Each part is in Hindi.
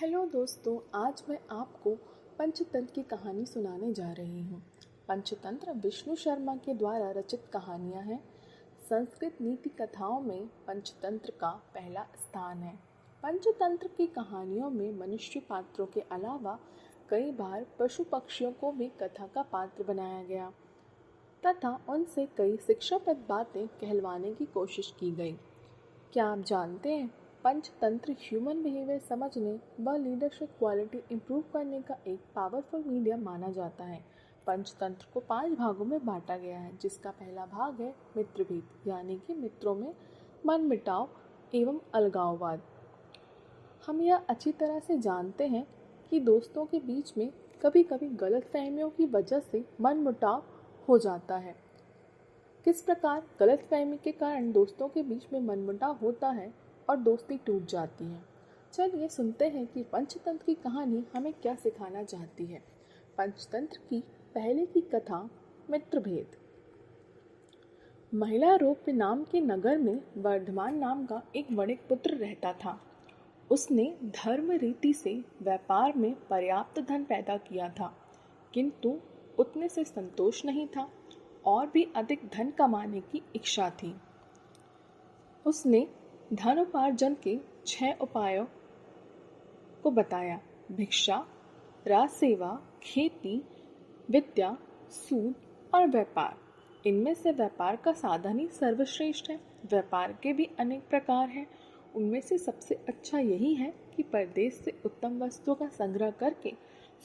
हेलो दोस्तों, आज मैं आपको पंचतंत्र की कहानी सुनाने जा रही हूँ। पंचतंत्र विष्णु शर्मा के द्वारा रचित कहानियाँ हैं। संस्कृत नीति कथाओं में पंचतंत्र का पहला स्थान है। पंचतंत्र की कहानियों में मनुष्य पात्रों के अलावा कई बार पशु पक्षियों को भी कथा का पात्र बनाया गया तथा उनसे कई शिक्षाप्रद बातें कहलवाने की कोशिश की गई। क्या आप जानते हैं, पंचतंत्र ह्यूमन बिहेवियर समझने व लीडरशिप क्वालिटी इंप्रूव करने का एक पावरफुल मीडिया माना जाता है। पंचतंत्र को 5 भागों में बांटा गया है, जिसका पहला भाग है मित्रभेद, यानी कि मित्रों में मनमुटाव एवं अलगाववाद। हम यह अच्छी तरह से जानते हैं कि दोस्तों के बीच में कभी कभी गलतफहमियों की वजह से मनमुटाव हो जाता है। किस प्रकार गलतफहमी के कारण दोस्तों के बीच में मनमुटाव होता है और दोस्ती टूट जाती है। चलिए सुनते हैं कि पंचतंत्र की कहानी हमें क्या सिखाना चाहती है। पंचतंत्र की पहले की कथा मित्रभेद। महिला रूप नाम के नगर में वर्धमान नाम का एक वणिक पुत्र रहता था। उसने धर्म रीति से व्यापार में पर्याप्त धन पैदा किया था, किंतु उतने से संतोष नहीं था और भी अधिक धन कमाने की इच्छा थी। उसने धनोपार्जन के 6 उपायों को बताया: भिक्षा, राजसेवा, खेती, विद्या, सूद और व्यापार। इनमें से व्यापार का साधन ही सर्वश्रेष्ठ है। व्यापार के भी अनेक प्रकार हैं। उनमें से सबसे अच्छा यही है कि परदेश से उत्तम वस्तुओं का संग्रह करके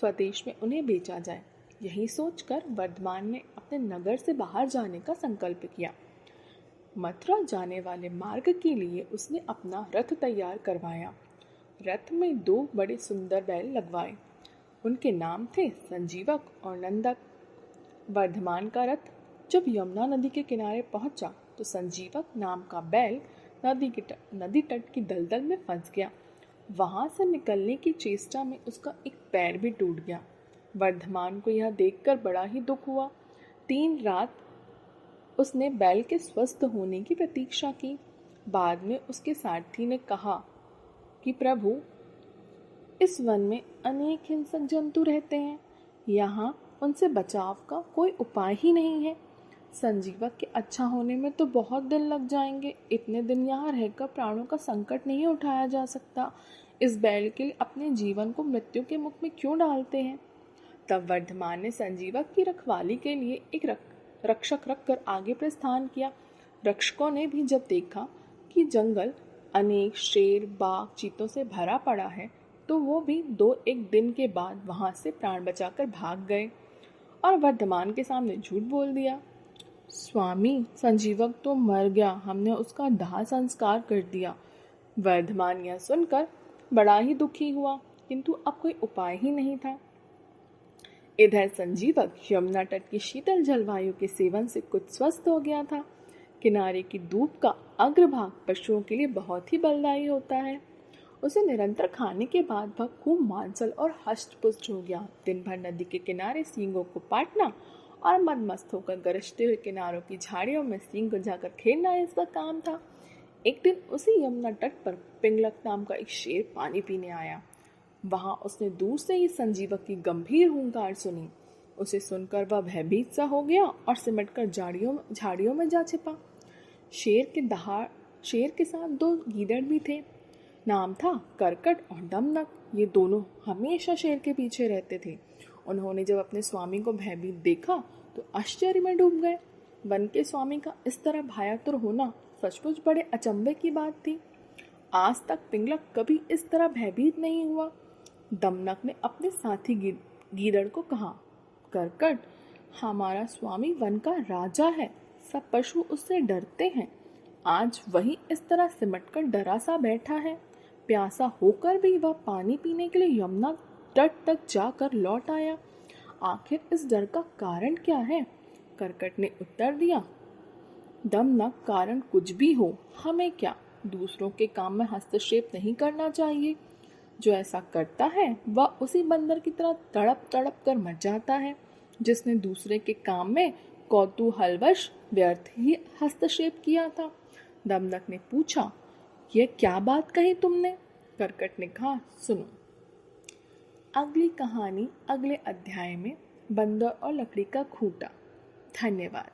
स्वदेश में उन्हें बेचा जाए। यही सोचकर वर्धमान ने अपने नगर से बाहर जाने का संकल्प किया। मथुरा जाने वाले मार्ग के लिए उसने अपना रथ तैयार करवाया। रथ में 2 बड़े सुंदर बैल लगवाए। उनके नाम थे संजीवक और नंदक। वर्धमान का रथ जब यमुना नदी के किनारे पहुंचा तो संजीवक नाम का बैल नदी तट की दलदल में फंस गया। वहां से निकलने की चेष्टा में उसका एक पैर भी टूट गया। वर्धमान को यह देखकर बड़ा ही दुख हुआ। 3 रात उसने बैल के स्वस्थ होने की प्रतीक्षा की। बाद में उसके सारथी ने कहा कि प्रभु, इस वन में अनेक हिंसक जंतु रहते हैं, यहाँ उनसे बचाव का कोई उपाय ही नहीं है। संजीवक के अच्छा होने में तो बहुत दिन लग जाएंगे। इतने दिन यहाँ रहकर प्राणों का संकट नहीं उठाया जा सकता। इस बैल के लिए अपने जीवन को मृत्यु के मुख में क्यों डालते हैं? तब वर्धमान ने संजीवक की रखवाली के लिए एक रक्षक रखकर आगे प्रस्थान किया। रक्षकों ने भी जब देखा कि जंगल अनेक शेर, बाघ, चीतों से भरा पड़ा है, तो वो भी 2-1 दिन के बाद वहां से प्राण बचाकर भाग गए और वर्धमान के सामने झूठ बोल दिया। स्वामी, संजीवक तो मर गया, हमने उसका दाह संस्कार कर दिया। वर्धमान यह सुनकर बड़ा ही दुखी हुआ, किंतु अब कोई उपाय ही नहीं था। इधर संजीवक यमुना तट की शीतल जलवायु के सेवन से कुछ स्वस्थ हो गया था। किनारे की धूप का अग्रभाग पशुओं के लिए बहुत ही बलदायी होता है। उसे निरंतर खाने के बाद वह खूब मांसल और हष्ट-पुष्ट हो गया। दिन भर नदी के किनारे सींगों को पाटना और मदमस्त होकर गरजते हुए किनारों की झाड़ियों में सींग गुंजाकर खेलना इसका काम था। एक दिन उसी यमुना तट पर पिंगलक नाम का एक शेर पानी पीने आया। वहां उसने दूर से ही संजीवक की गंभीर हुंकार सुनी। उसे सुनकर वह भयभीत सा हो गया और सिमटकर झाड़ियों में जा छिपा। शेर के साथ 2 गीदड़ भी थे। नाम था करकट और दमनक। ये दोनों हमेशा शेर के पीछे रहते थे। उन्होंने जब अपने स्वामी को भयभीत देखा तो आश्चर्य में डूब गए। वन के स्वामी का इस तरह भयातुर होना सचमुच बड़े अचंभे की बात थी। आज तक पिंगलक कभी इस तरह भयभीत नहीं हुआ। दमनक ने अपने साथी गीदड़ को कहा, करकट, हमारा स्वामी वन का राजा है, सब पशु उससे डरते हैं। आज वही इस तरह सिमटकर डरा सा बैठा है। प्यासा होकर भी वह पानी पीने के लिए यमुना तट तक जाकर लौट आया। आखिर इस डर का कारण क्या है? करकट ने उत्तर दिया, दमनक, कारण कुछ भी हो, हमें क्या, दूसरों के काम में हस्तक्षेप नहीं करना चाहिए। जो ऐसा करता है वह उसी बंदर की तरह तड़प तड़प कर मर जाता है, जिसने दूसरे के काम में कौतूहलवश व्यर्थ ही हस्तक्षेप किया था। दमनक ने पूछा, यह क्या बात कही तुमने? करकट ने कहा, सुनो, अगली कहानी अगले अध्याय में, बंदर और लकड़ी का खूंटा। धन्यवाद।